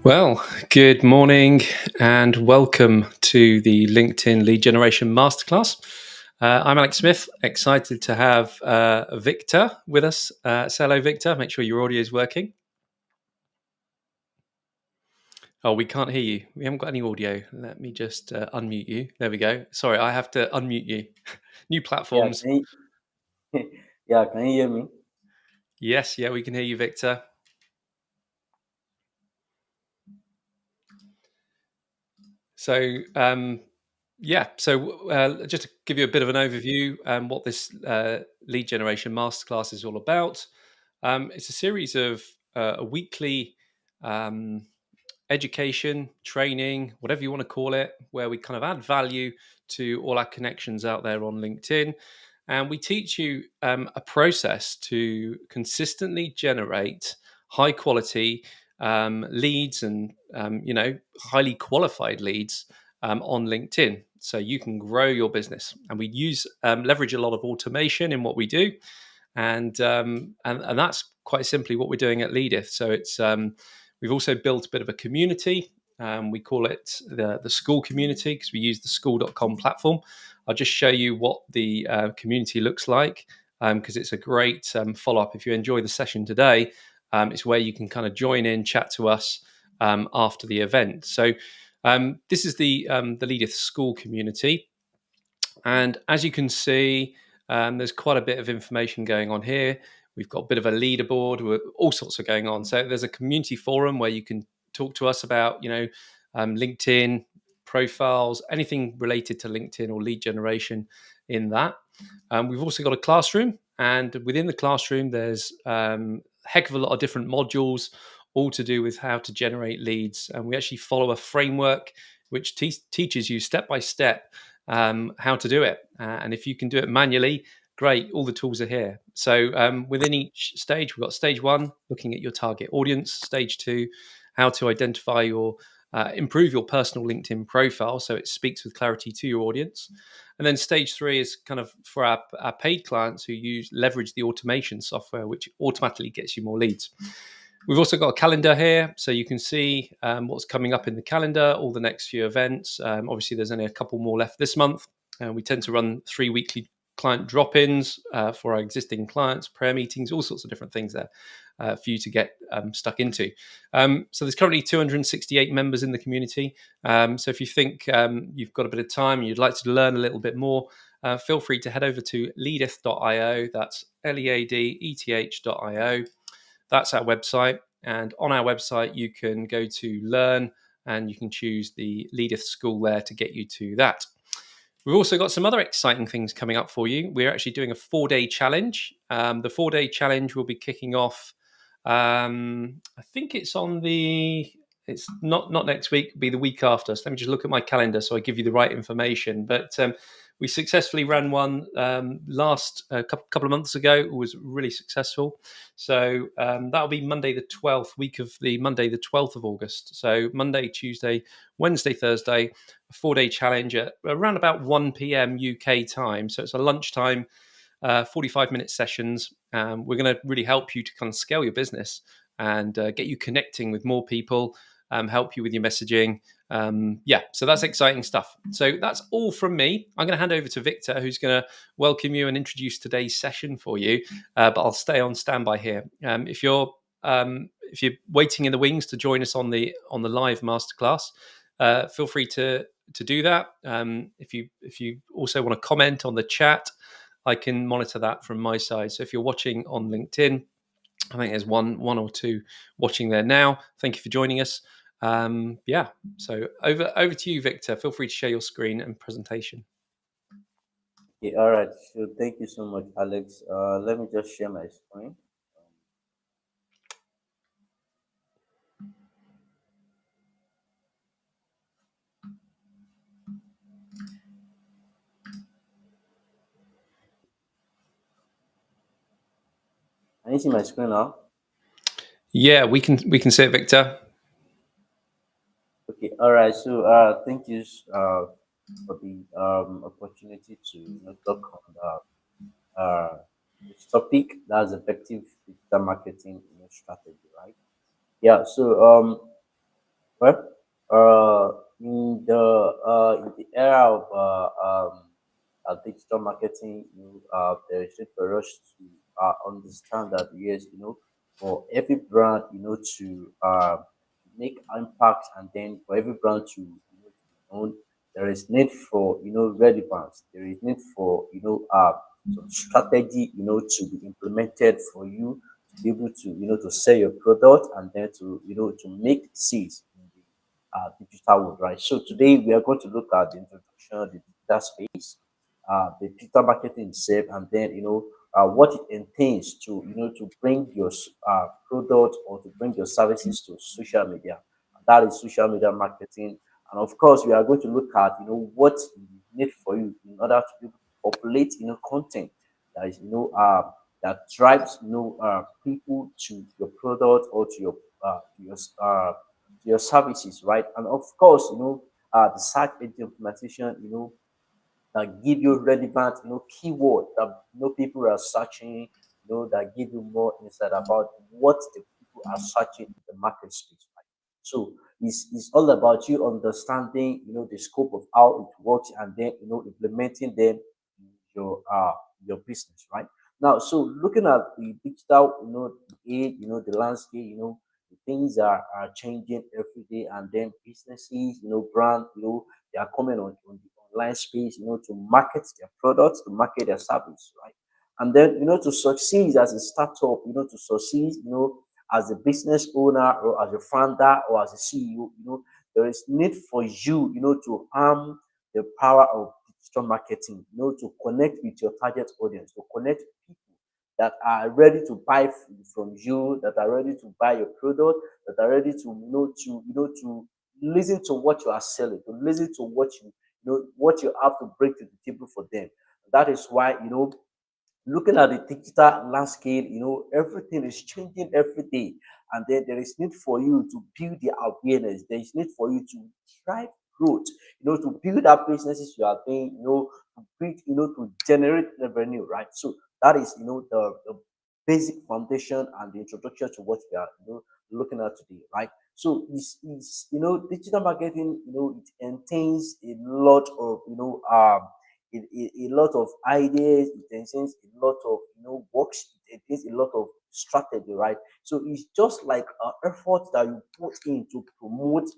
Well, good morning and welcome to the LinkedIn Lead Generation Masterclass. I'm Alex Smith, excited to have Victor with us. Say hello, Victor. Make sure your audio is working. Oh, we can't hear you. We haven't got any audio. Let me just unmute you. There we go. Sorry, I have to unmute you. New Yeah, platforms. yeah, can you hear me? Yes, yeah, we can hear you, Victor. So, just to give you a bit of an overview, what this lead generation masterclass is all about. It's a series of a weekly um, education, training, whatever you want to call it, where we kind of add value to all our connections out there on LinkedIn. And we teach you a process to consistently generate high quality leads and, highly qualified leads on LinkedIn. So you can grow your business. And we leverage a lot of automation in what we do, and that's quite simply what we're doing at Leadith. So we've also built a bit of a community. We call it the school community because we use the school.com platform. I'll just show you what the community looks like because it's a great follow up. If you enjoy the session today, it's where you can kind of join in, chat to us after the event. So this is the Leadith school community. And as you can see, there's quite a bit of information going on here. We've got a bit of a leaderboard with all sorts of going on. So there's a community forum where you can talk to us about, LinkedIn profiles, anything related to LinkedIn or lead generation in that. We've also got a classroom, and within the classroom, there's a heck of a lot of different modules, all to do with how to generate leads. And we actually follow a framework which teaches you step by step how to do it. And if you can do it manually, great, all the tools are here. So within each stage, we've got stage one, looking at your target audience, stage two, how to identify improve your personal LinkedIn profile so it speaks with clarity to your audience. And then stage three is kind of for our paid clients who leverage the automation software, which automatically gets you more leads. We've also got a calendar here, so you can see what's coming up in the calendar, all the next few events. Obviously, there's only a couple more left this month. We tend to run 3 weekly client drop-ins for our existing clients, prayer meetings, all sorts of different things there for you to get stuck into. So there's currently 268 members in the community. So if you think you've got a bit of time and you'd like to learn a little bit more, feel free to head over to leadeth.io. That's leadeth.io. That's our website. And on our website, you can go to learn and you can choose the Leadeth School there to get you to that. We've also got some other exciting things coming up for you. We're actually doing a 4-day challenge. The 4-day challenge will be kicking off. I think it's it's not next week, it'll be the week after. So let me just look at my calendar so I give you the right information. But we successfully ran one last couple of months ago. It was really successful. So that'll be Monday the 12th, week of the Monday the 12th of August. So Monday, Tuesday, Wednesday, Thursday, a 4-day challenge at around about 1 p.m. UK time. So it's a lunchtime, 45-minute sessions. We're going to really help you to kind of scale your business and get you connecting with more people, help you with your messaging. So that's exciting stuff. So that's all from me. I'm going to hand over to Victor, who's going to welcome you and introduce today's session for you. But I'll stay on standby here. If you're waiting in the wings to join us on the live masterclass, feel free to do that. If you also want to comment on the chat, I can monitor that from my side. So if you're watching on LinkedIn, I think there's one or two watching there now. Thank you for joining us. So over to you, Victor. Feel free to share your screen and presentation. Okay, all right. So thank you so much, Alex. Let me just share my screen. Can you see my screen now? Yeah, we can see it, Victor. Okay, all right. So thank you for the opportunity to talk on this topic, that's effective digital marketing strategy, right? Yeah. Well, in the era of digital marketing, there is need for us to understand that yes, for every brand, to make impact, and then for every brand to be known, there is need for relevance. There is need for some strategy, to be implemented for you to be able to to sell your product, and then to to make sales in the digital world, right? So today we are going to look at the introduction of the digital space, the digital marketing itself, and then what it entails to to bring your product or to bring your services to social media. And that is social media marketing, and of course we are going to look at what you need for you in order to be able to populate content that is that drives people to your product or to your services, right? And of course, the search engine optimization, that give you relevant, keyword that people are searching, that give you more insight about what the people are searching in the market space, right? So it's all about you understanding, the scope of how it works, and then implementing them in your business, right? Now, so looking at the digital, the age, the landscape, the things are changing every day, and then businesses, brand, they are coming on the online space, to market their products, to market their service, right? And then, to succeed as a startup, to succeed, as a business owner or as a founder or as a CEO, there is need for you, to harm the power of digital marketing, to connect with your target audience, to connect with people that are ready to buy from you, that are ready to buy your product, that are ready to to listen to what you are selling, to listen to what you have to bring to the table for them. That is why looking at the digital landscape, everything is changing every day. And then there is need for you to build the awareness. There is need for you to drive growth, to build up businesses you are doing, to build, to generate revenue, right? So that is, the basic foundation and the introduction to what we are, looking at today, right? So it's digital marketing, it entails a lot of, a lot of ideas, it contains a lot of works, it contains a lot of strategy, right? So it's just like an effort that you put in to promote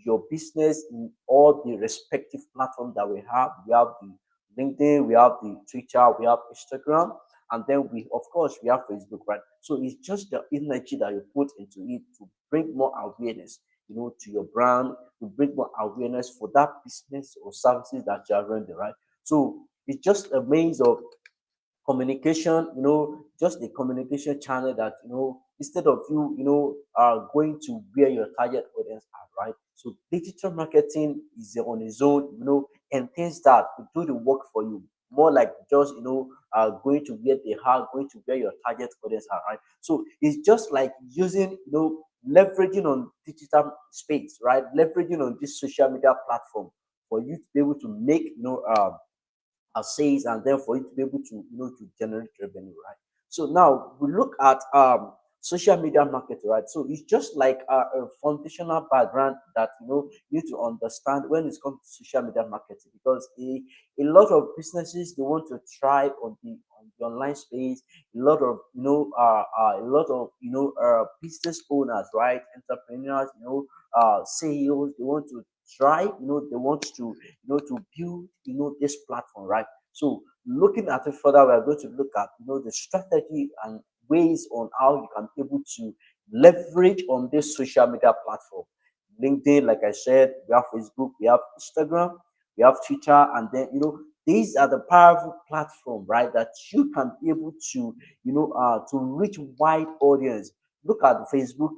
your business in all the respective platforms that we have. We have the LinkedIn, we have the Twitter, we have Instagram, and then we of course we have Facebook, right? So it's just the energy that you put into it to bring more awareness, to your brand, to bring more awareness for that business or services that you are running, right? So it's just a means of communication, just a communication channel that, instead of you, going to where your target audience are, right? So digital marketing is on its own, and things that to do the work for you, more like just, going to where they are, going to where your target audience are, right? So it's just like using, leveraging on digital space, right? Leveraging on this social media platform for you to be able to make, sales, and then for you to be able to to generate revenue, right? So now we look at social media marketing, right? So it's just like a foundational background that you need to understand when it comes to social media marketing, because a lot of businesses, they want to try on the online space. A lot of business owners, right, entrepreneurs, CEOs, they want to try, they want to to build this platform, right? So looking at it further, we are going to look at the strategy and ways on how you can be able to leverage on this social media platform. LinkedIn, like I said, we have Facebook, we have Instagram, we have Twitter, and then these are the powerful platform, right? That you can be able to to reach wide audience. Look at Facebook,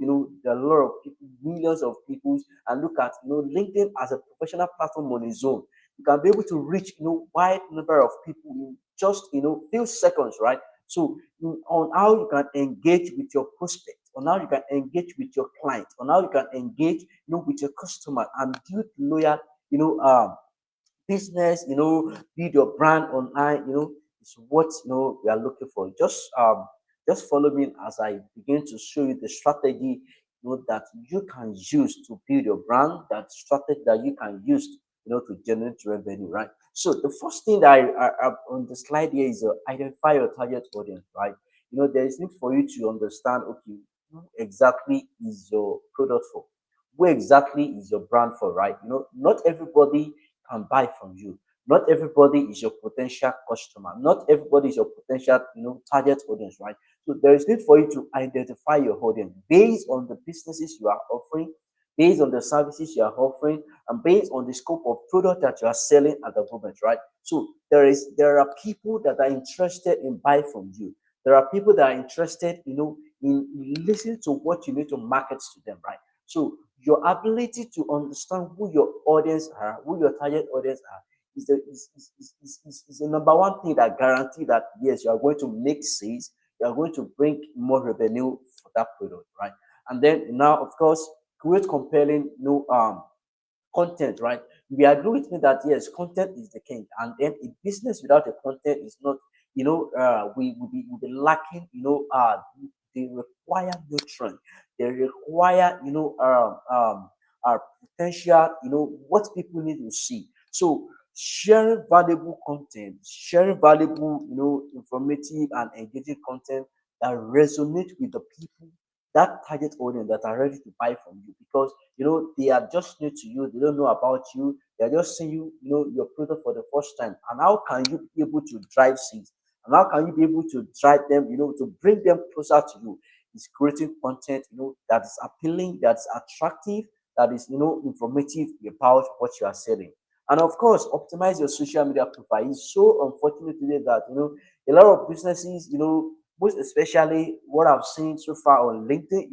there are a lot of people, millions of people, and look at LinkedIn as a professional platform on its own. You can be able to reach wide number of people in just few seconds, right? So on how you can engage with your prospect, on how you can engage with your client, on how you can engage with your customer and build loyal business, build your brand online, is what we are looking for. Just follow me as I begin to show you the strategy that you can use to build your brand, that strategy that you can use, to generate revenue, right? So the first thing that I on the slide here is identify your target audience, right? There is need for you to understand, okay, who exactly is your product for? Who exactly is your brand for, right? Not everybody can buy from you. Not everybody is your potential customer. Not everybody is your potential, target audience, right? So there is need for you to identify your audience based on the businesses you are offering, based on the services you are offering, and based on the scope of product that you are selling at the moment, right? So there are people that are interested in buying from you. There are people that are interested, in listening to what you need to market to them, right? So your ability to understand who your audience are, who your target audience are, is the number one thing that guarantee that yes, you are going to make sales, you are going to bring more revenue for that product, right? And then now, of course, create compelling content, right? We agree with me that yes, content is the king, and then a business without a content is not, we will be lacking, they require nutrient, they require, potential, what people need to see. So sharing valuable content, sharing valuable, informative and engaging content that resonate with the people, that target audience that are ready to buy from you, because they are just new to you, they don't know about you, they're just seeing you, your product for the first time. And how can you be able to drive sales, and how can you be able to drive them, to bring them closer to you? Is creating content, that is appealing, that's attractive, that is, informative about what you are selling. And of course, optimize your social media profile. It's so unfortunate today that a lot of businesses, most especially what I've seen so far on LinkedIn,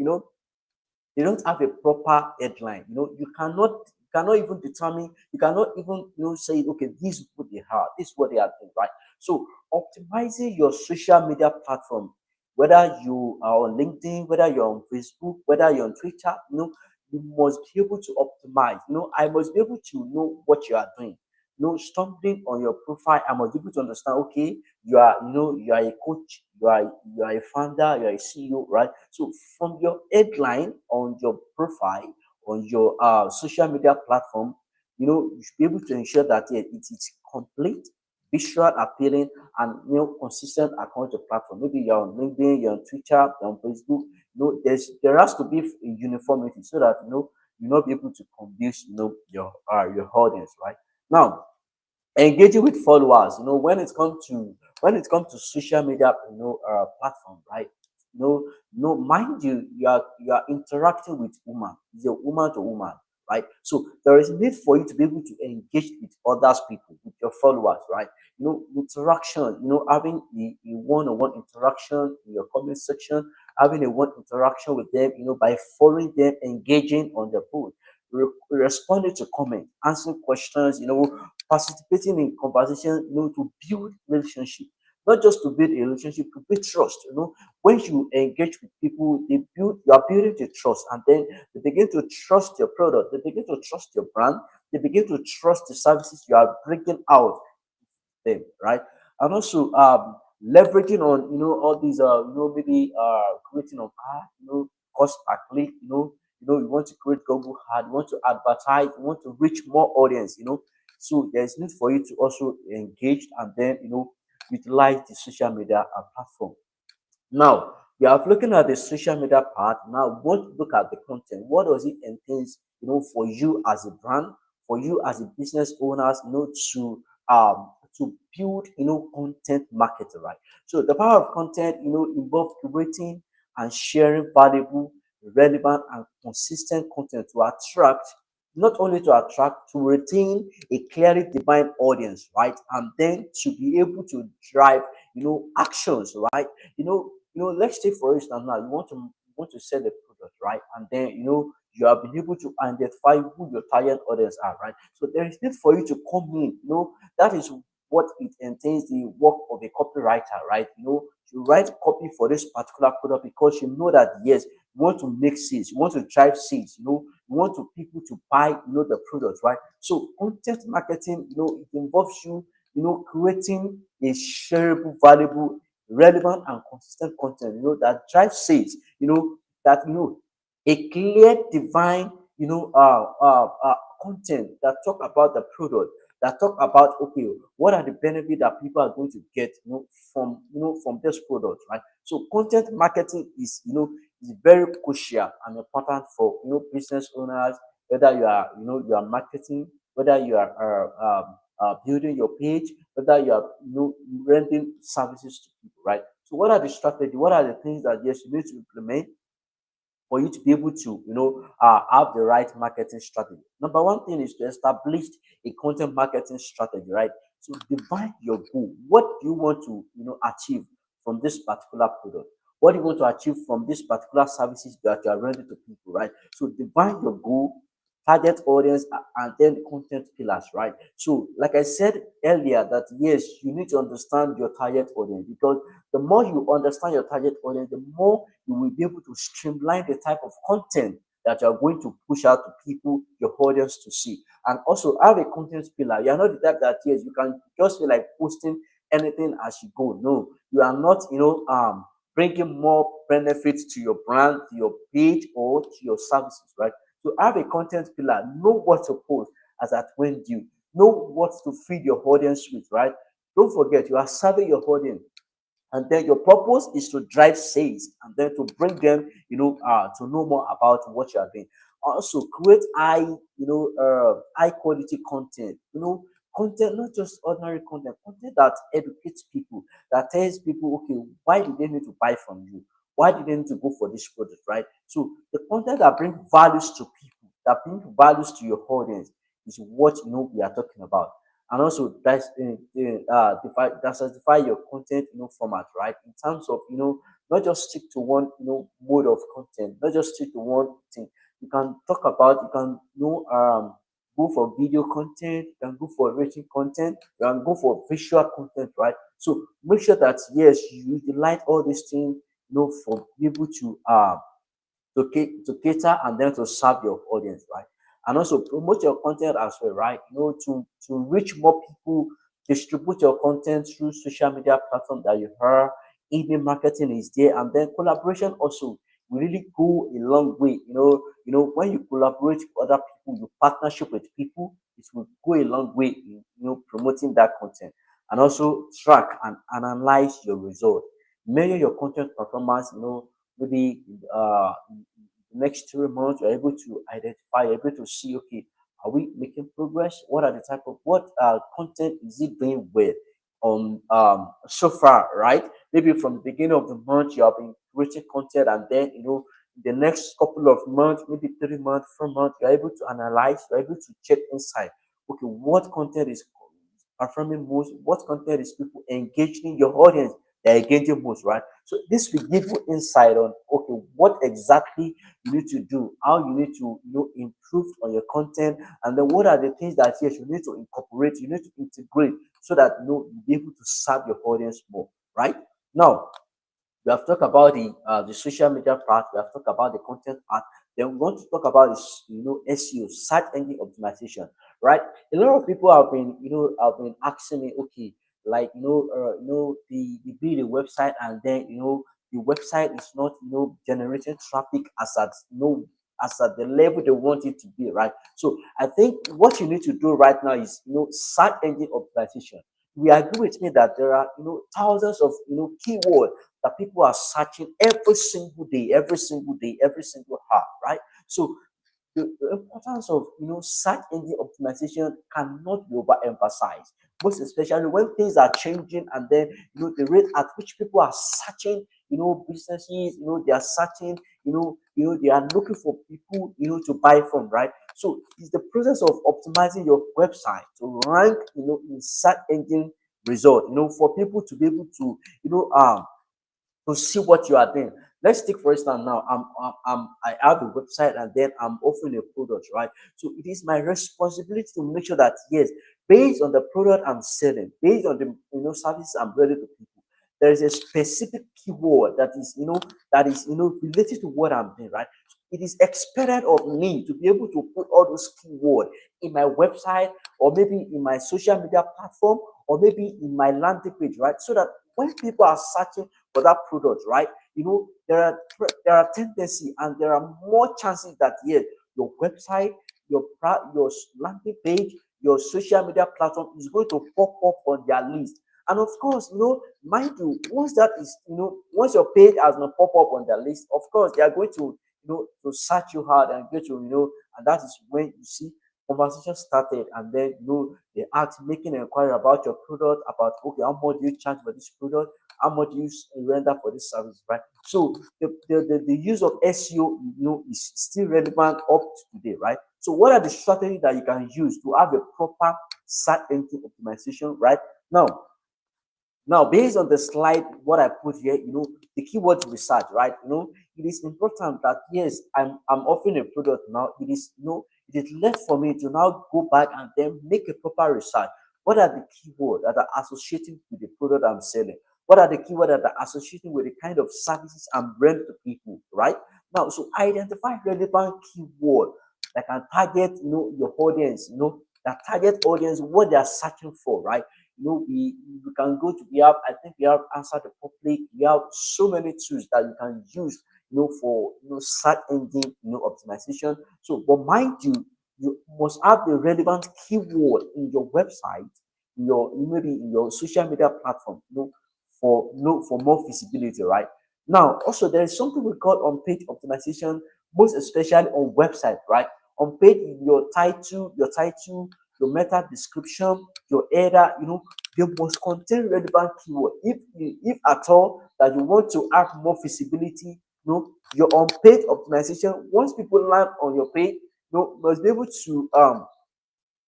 they don't have a proper headline. You cannot even determine, you cannot even say, okay, this is what they are, this is what they are doing, right? So optimizing your social media platform, whether you are on LinkedIn, whether you're on Facebook, whether you're on Twitter, you must be able to optimize. I must be able to know what you are doing. Stumbling on your profile, I must be able to understand, okay, you are a coach, you are a founder, you are a CEO, right? So from your headline on your profile, on your social media platform, you should be able to ensure that yeah, it is complete, visual appealing, and consistent across the platform. Maybe you're on LinkedIn, you're on Twitter, you're on Facebook. There has to be a uniformity so that you'll not be able to confuse your audience, right? Now, engaging with followers, when it comes to social media, platform, right? Mind you, you are interacting with woman, it's a woman to woman, right? So there is need for you to be able to engage with others people, with your followers, right? Interaction, having a one-on-one interaction in your comment section, having a one interaction with them, by following them, engaging on their post, responding to comment, answering questions, participating in conversation, to build relationship, not just to build a relationship, to build trust. When you engage with people, you are building the trust, and then they begin to trust your product, they begin to trust your brand, they begin to trust the services you are bringing out them, right? And also leveraging on all these maybe creating of ad, cost per click, you want to create Google ad, you want to advertise, you want to reach more audience, so there's need for you to also engage, and then utilize the social media platform. Now, we are looking at the social media part. Now, we want to look at the content. What does it entails, for you as a brand, for you as a business owners, to build, content marketing, right? So the power of content, involves creating and sharing valuable, relevant, and consistent content to attract, not only to attract, to retain a clearly defined audience, right? And then to be able to drive, actions, right? Let's take for instance now, you want to sell a product, right? And then you have been able to identify who your target audience are, right? So there is need for you to come in. That is what it entails, the work of a copywriter, right? You write copy for this particular product because you know that yes, you want to make sales, you want to drive sales, you want to people to buy, the product, right? So content marketing, it involves you, creating a shareable, valuable, relevant, and consistent content, that drives sales, that a clear, divine, content that talk about the product, that talk about, okay, what are the benefits that people are going to get, from this product, right? So content marketing is very crucial and important for business owners, whether you are marketing, whether you are building your page, whether you are renting services to people, right? So what are the strategy? What are the things that yes you need to implement for you to be able to have the right marketing strategy? Number one thing is to establish a content marketing strategy, right? So define your goal. What do you want to achieve from this particular product? What do you want to achieve from this particular services that you are rendering to people, right? So define your goal, target audience, and then content pillars, right? So like I said earlier, that yes, you need to understand your target audience, because the more you understand your target audience, the more you will be able to streamline the type of content that you are going to push out to people, your audience, to see. And also have a content pillar. You are not the type that yes, you can just feel like posting anything as you go. No, you are not, bringing more benefits to your brand, to your page, or to your services, right? So have a content pillar. Know what to post as at when due. Know what to feed your audience with, right? Don't forget, you are serving your audience, and then your purpose is to drive sales and then to bring them to know more about what you are doing. Also create high quality content, content, not just ordinary content that educates people, that tells people, okay, why do they need to buy from you, why do they need to go for this product, right? So the content that bring values to people, that bring values to your audience, is what we are talking about. And also diversify your content format, right? In terms of not just stick to one mode of content, not just stick to one thing. You can talk about, you can go for video content, you can go for written content, you can go for visual content, right? So make sure that yes, you utilize all these things for people to cater and then to serve your audience, right? And also promote your content as well, right? To reach more people, distribute your content through social media platform that you heard. Email marketing is there, and then collaboration also will really go a long way. When you collaborate with other people, you partnership with people, it will go a long way in promoting that content. And also track and analyze your result. Measure your content performance, maybe in the next 3 months, you're able to identify, you're able to see, okay, are we making progress? What are the type of what content is it doing well so far, right? Maybe from the beginning of the month you have been creating content, and then the next couple of months, maybe 3 months, 4 months, you're able to analyze, you're able to check inside. Okay, what content is performing most, what content is people engaging your audience, they're engaging most, right? So this will give you insight on, okay, what exactly you need to do, how you need to improve on your content, and then what are the things that yes you need to incorporate, you need to integrate, so that you'll be able to serve your audience more, right? Now we have talked about the social media part, we have talked about the content part. Then we want to talk about this, SEO, search engine optimization, right? A lot of people have been asking me, okay, like the build a website, and then the website is not generating traffic as at the level they want it to be, right? So I think what you need to do right now is search engine optimization. We agree with me that there are thousands of keywords that people are searching every single day, every single day, every single hour, right? So the importance of search engine optimization cannot be overemphasized, most especially when things are changing, and then the rate at which people are searching, businesses, they are searching, they are looking for people to buy from, right? So it's the process of optimizing your website to rank in search engine result, for people to be able to to see what you are doing. Let's take for instance now, I have a website, and then I'm offering a product, right? So it is my responsibility to make sure that yes, based on the product I'm selling, based on the services I'm ready to people, there is a specific keyword that is related to what I'm doing, right? It is expected of me to be able to put all those keywords in my website, or maybe in my social media platform, or maybe in my landing page, right? So that when people are searching for that product, right? There are tendency and there are more chances that yes, your website, your landing page, your social media platform is going to pop up on their list. And of course, mind you, once your page has not pop up on their list, of course they are going to search you hard and get and that is when you see conversation started, and then they ask, making an inquiry about your product, about okay, how much do you charge for this product, how much do you render for this service, right? So the use of SEO, is still relevant up to today, right? So what are the strategies that you can use to have a proper search engine optimization, right? Now, based on the slide, what I put here, the keyword research, right? It is important that yes, I'm offering a product now. It is left for me to now go back and then make a proper research. What are the keywords that are associated with the product I'm selling? What are the keywords that are associated with the kind of services I'm bringing to people, right? Now, so identify relevant keyword that can target, your audience, that target audience, what they are searching for, right? We can go to I think we have Answer the Public. We have so many tools that you can use for search engine optimization. So but mind you, you must have the relevant keyword in your website, maybe in your social media platform, for more visibility, right? Now also there is something we call on page optimization, most especially on website, right? On page, your meta description, your header, they must contain relevant keyword. If at all that you want to add more visibility, your on page optimization, once people land on your page, must be able to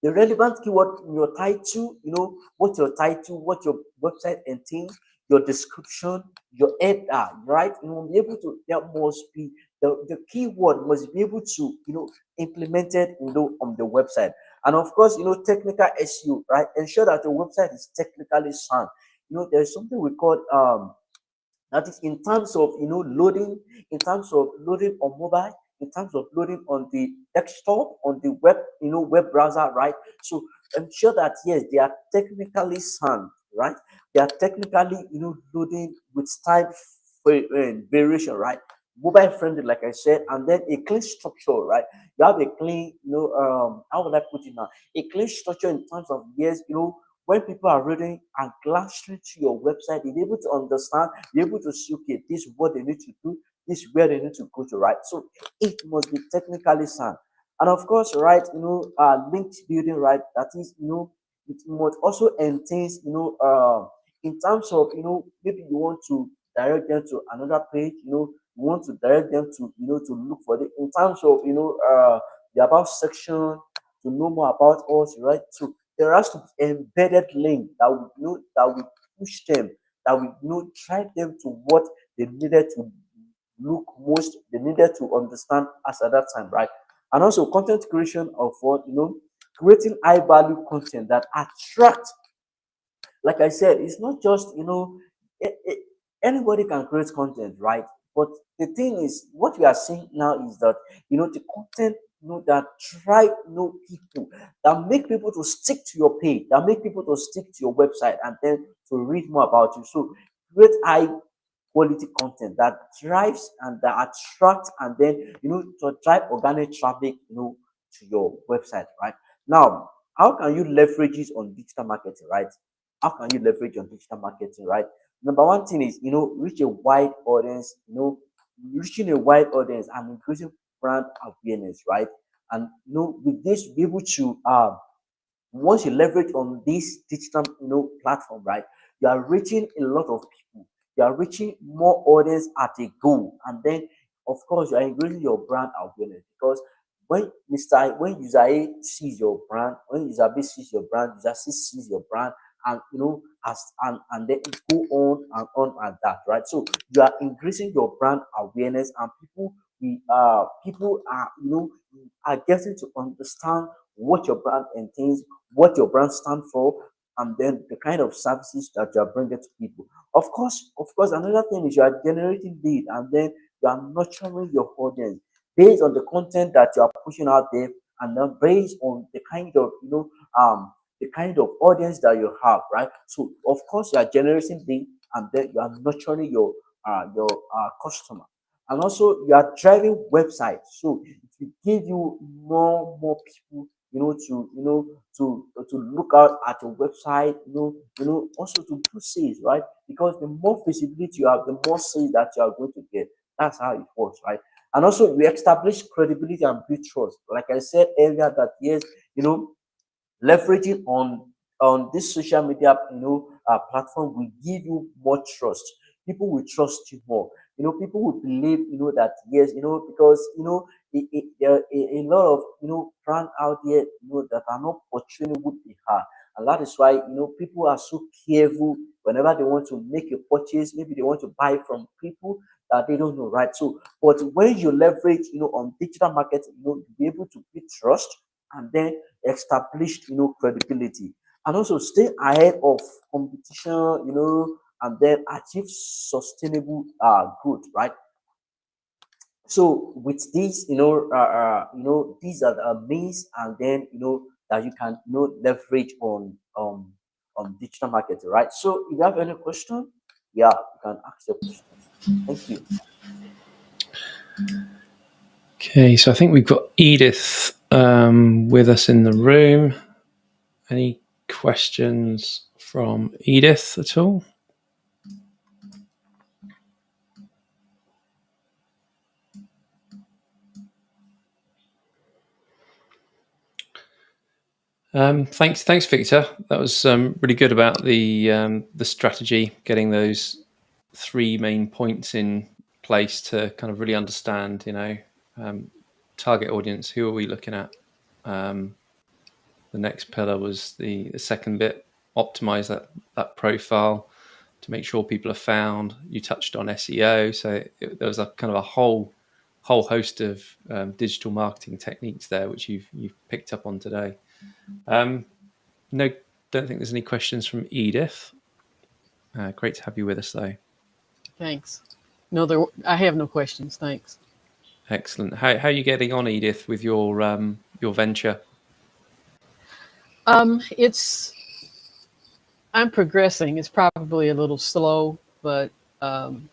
the relevant keyword in your title, what your title, what your website entails, your description, your header, right? You will be able to, there must be, the keyword must be able to, implemented, on the website. And of course, technical SEO, right? Ensure that your website is technically sound. There's something we call that is in terms of loading, in terms of loading on mobile, in terms of loading on the desktop, on the web, web browser, right? So ensure that yes, they are technically sound, right? They are technically loading with style variation, right? Mobile friendly, like I said, and then a clean structure, right? You have a clean, how would I put it now? A clean structure in terms of yes, when people are reading and glancing to your website, you're able to understand, you're able to see, okay, this is what they need to do, this is where they need to go to, right? So it must be technically sound. And of course, right, linked building, right? That is, it must also entails, in terms of, maybe you want to direct them to another page, you want to direct them to, to look for it in terms of, the about section, to know more about us, right? So there has to be embedded link that will that will push them, that will drive them to what they needed to look most, they needed to understand as at that time, right? And also content creation of what creating high value content that attract, like I said, it's not just anybody can create content, right? But the thing is, what we are seeing now is that the content that drive people, that make people to stick to your page, that make people to stick to your website, and then to read more about you. So create high quality content that drives and that attracts, and then to drive organic traffic to your website, right? Now, how can you leverage this on digital marketing, right? How can you leverage on digital marketing, right? Number one thing is reach a wide audience, reaching a wide audience and increasing brand awareness, right? And with this, be able to once you leverage on this digital platform, right, you are reaching a lot of people, you are reaching more audience at a go, and then of course you are increasing your brand awareness, because when user A sees your brand, when user B sees your brand, user C sees your brand, and as and then it go on and that, right? So you are increasing your brand awareness, and people are are getting to understand what your brand entails, what your brand stands for, and then the kind of services that you are bringing to people. Of course, another thing is you are generating lead, and then you are nurturing your audience based on the content that you are pushing out there, and then based on the kind of the kind of audience that you have, right? So of course you are generating lead, and then you are nurturing your customer. And also you are driving websites, so it will give you more people, to look out at your website, also to do sales, right? Because the more visibility you have, the more sales that you are going to get. That's how it works, right? And also we establish credibility and build trust. Like I said earlier, that yes, leveraging on this social media platform will give you more trust. People will trust you more. People will believe that yes, because there are a lot of brand out there that are not portraying what they are. And that is why people are so careful whenever they want to make a purchase. Maybe they want to buy from people that they don't know, right? So but when you leverage on digital marketing, you'll be able to build trust, and then established credibility, and also stay ahead of competition, and then achieve sustainable growth, right? So with these, these are the means, and then that you can leverage on digital marketing, right? So if you have any question, yeah, you can ask your questions. Thank you. Okay, so I think we've got Edith with us in the room. Any questions from Edith at all? Thanks, Victor. That was really good about the strategy, getting those three main points in place to kind of really understand, um, target audience. Who are we looking at? Um, the next pillar was the second bit: optimize that profile to make sure people are found. You touched on SEO, so there was a kind of a whole host of digital marketing techniques there, which you've picked up on today. No, don't think there's any questions from Edith. Great to have you with us, though. Thanks. No, I have no questions. Thanks. Excellent. How are you getting on, Edith, with your venture? It's I'm progressing. It's probably a little slow, but um,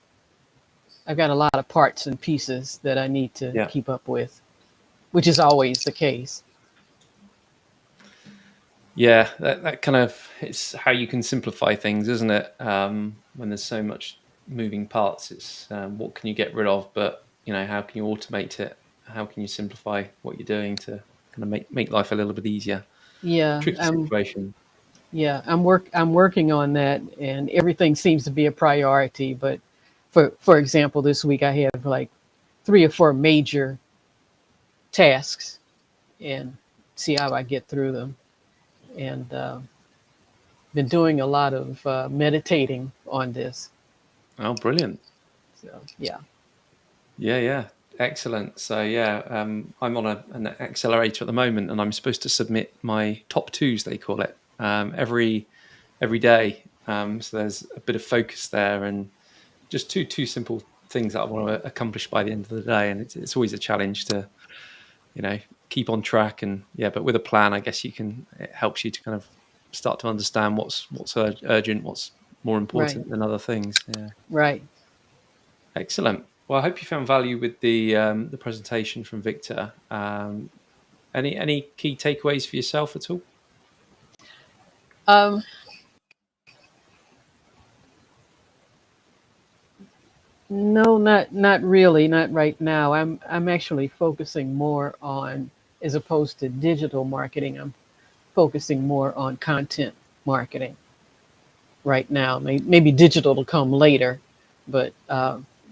I've got a lot of parts and pieces that I need to Yeah. keep up with, which is always the case. Yeah, that kind of, it's how you can simplify things, isn't it? When there's so much moving parts, it's what can you get rid of, but how can you automate it? How can you simplify what you're doing to kind of make life a little bit easier? Yeah, Tricky situation. I'm working on that, and everything seems to be a priority. But for example, this week I have like 3 or 4 major tasks, and see how I get through them. And been doing a lot of meditating on this. Oh, brilliant. So yeah. Yeah, excellent. So yeah, I'm on an accelerator at the moment, and I'm supposed to submit my top twos, they call it, every day. So there's a bit of focus there, and just two simple things that I want to accomplish by the end of the day. And it's always a challenge to keep on track, and yeah, but with a plan, I guess it helps you to kind of start to understand what's urgent, what's more Right. important than other things. Yeah. Right. Excellent. Well, I hope you found value with the presentation from Victor. Any key takeaways for yourself at all? Um, no, not really, not right now. I'm actually focusing more on, as opposed to digital marketing, I'm focusing more on content marketing right now. Maybe digital will come later, but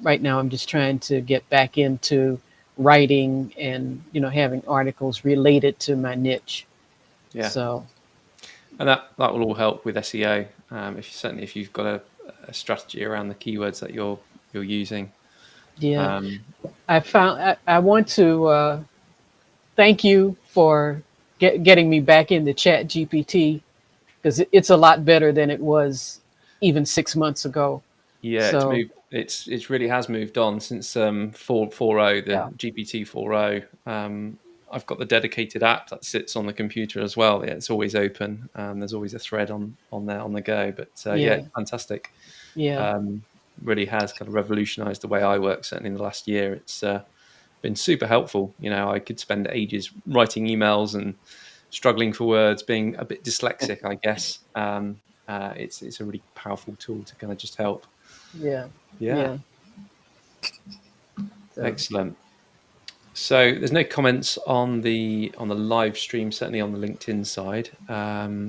right now I'm just trying to get back into writing and having articles related to my niche. Yeah, So and that will all help with SEO. If you've got a strategy around the keywords that you're using. yeah, Um, I want to thank you for getting me back into Chat GPT, because it's a lot better than it was even 6 months ago. yeah, it's So moved. It's really has moved on since 4.0, yeah, the GPT 4.0. I've got the dedicated app that sits on the computer as well. Yeah, it's always open. There's always a thread on there on the go. But yeah, yeah, fantastic. Yeah. Really has kind of revolutionized the way I work. Certainly in the last year, it's been super helpful. I could spend ages writing emails and struggling for words, being a bit dyslexic, I guess. It's a really powerful tool to kind of just help. Yeah. Yeah, Yeah. So excellent. So there's no comments on the live stream, certainly on the LinkedIn side.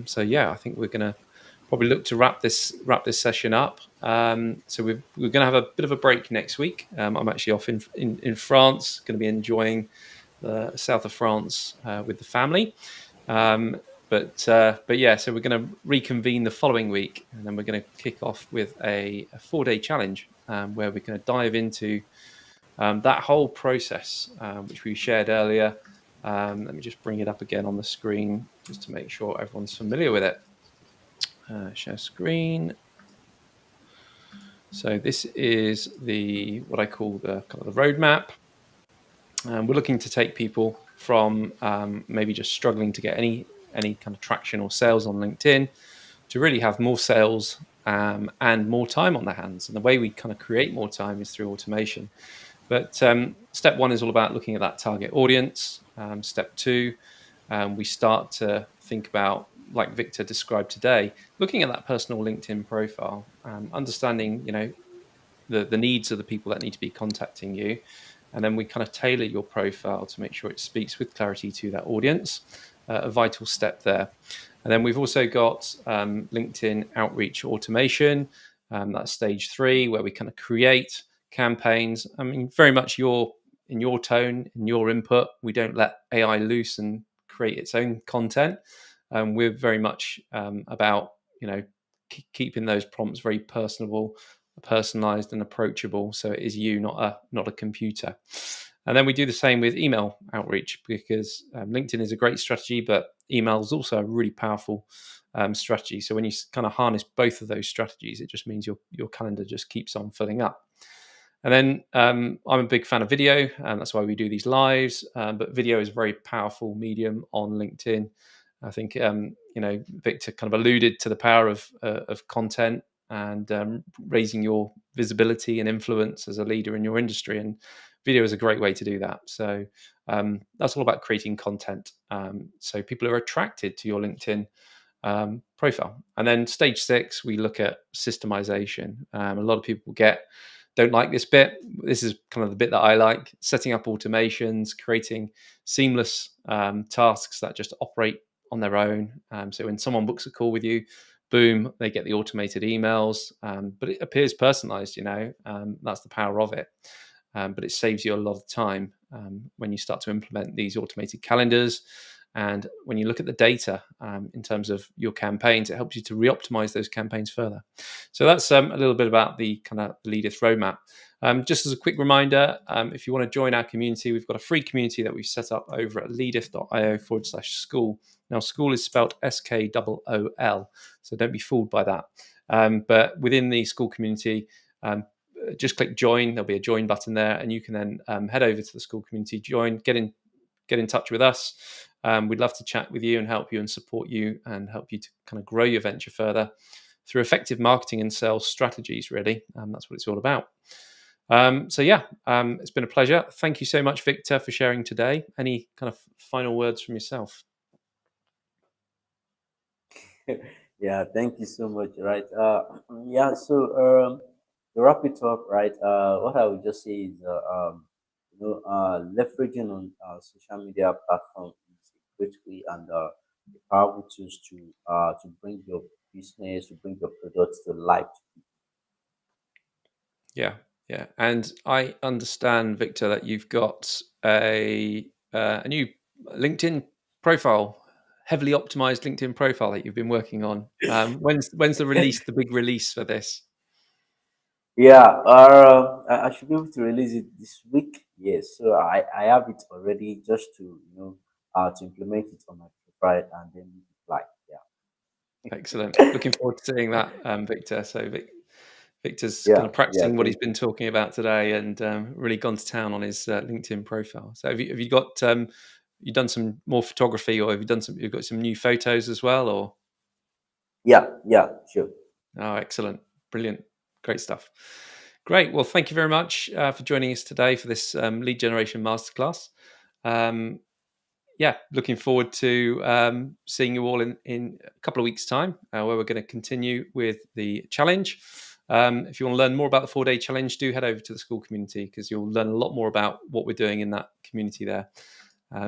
So yeah, I think we're going to probably look to wrap this session up. So we're going to have a bit of a break next week. I'm actually off in France, going to be enjoying the south of France with the family. Um, but yeah, so we're going to reconvene the following week, and then we're going to kick off with a 4-day challenge where we're going to dive into that whole process, which we shared earlier. Let me just bring it up again on the screen just to make sure everyone's familiar with it. Share screen. So this is what I call the kind of the roadmap. We're looking to take people from maybe just struggling to get any kind of traction or sales on LinkedIn to really have more sales and more time on their hands. And the way we kind of create more time is through automation. But step one is all about looking at that target audience. Step two, we start to think about, like Victor described today, looking at that personal LinkedIn profile, understanding, the needs of the people that need to be contacting you, and then we kind of tailor your profile to make sure it speaks with clarity to that audience. A vital step there. And then we've also got LinkedIn outreach automation. That's stage 3, where we kind of create campaigns. I mean, very much in your tone, in your input. We don't let AI loose and create its own content. We're very much about keeping those prompts very personable, personalized, and approachable. So it is you, not a computer. And then we do the same with email outreach, because LinkedIn is a great strategy, but email is also a really powerful strategy. So when you kind of harness both of those strategies, it just means your calendar just keeps on filling up. And then I'm a big fan of video, and that's why we do these lives. But video is a very powerful medium on LinkedIn. I think Victor kind of alluded to the power of content and raising your visibility and influence as a leader in your industry. And video is a great way to do that. So that's all about creating content. So people are attracted to your LinkedIn profile. And then stage 6, we look at systemization. A lot of people don't like this bit. This is kind of the bit that I like: setting up automations, creating seamless tasks that just operate on their own. So when someone books a call with you, boom, they get the automated emails, but it appears personalized. That's the power of it. But it saves you a lot of time when you start to implement these automated calendars. And when you look at the data in terms of your campaigns, it helps you to re-optimize those campaigns further. So that's a little bit about the kind of Leadeth roadmap. Just as a quick reminder, if you want to join our community, we've got a free community that we've set up over at leadeth.io/school. Now, school is spelled SKOOL, so don't be fooled by that. But within the school community, just click join. There'll be a join button there, and you can then head over to the school community, join, get in touch with us. We'd love to chat with you and help you and support you and help you to kind of grow your venture further through effective marketing and sales strategies, really. That's what it's all about. So yeah, it's been a pleasure. Thank you so much, Victor, for sharing today. Any kind of final words from yourself? Yeah, thank you so much. Right. Yeah. So to wrap it up, right. What I would just say is, leveraging on social media platform is a great way and a powerful tools to bring your business, to bring your products to life. Yeah, yeah. And I understand, Victor, that you've got a new LinkedIn profile, heavily optimized LinkedIn profile that you've been working on. When's the big release for this? Yeah, I should be able to release it this week. Yes, so I have it already, just to to implement it on my profile and then make it live. Excellent. Looking forward to seeing that, Victor. So Victor's kind Yeah, of yeah. practicing what he's Thank been you. talking about today, and really gone to town on his LinkedIn profile. So have you got you done some more photography, or you've got some new photos as well, or? Yeah, yeah, sure. Oh, excellent. Brilliant. Great stuff. Great. Well, thank you very much for joining us today for this lead generation masterclass. Yeah, looking forward to seeing you all in a couple of weeks' time, where we're going to continue with the challenge. If you want to learn more about the 4-day challenge, do head over to the school community, because you'll learn a lot more about what we're doing in that community there.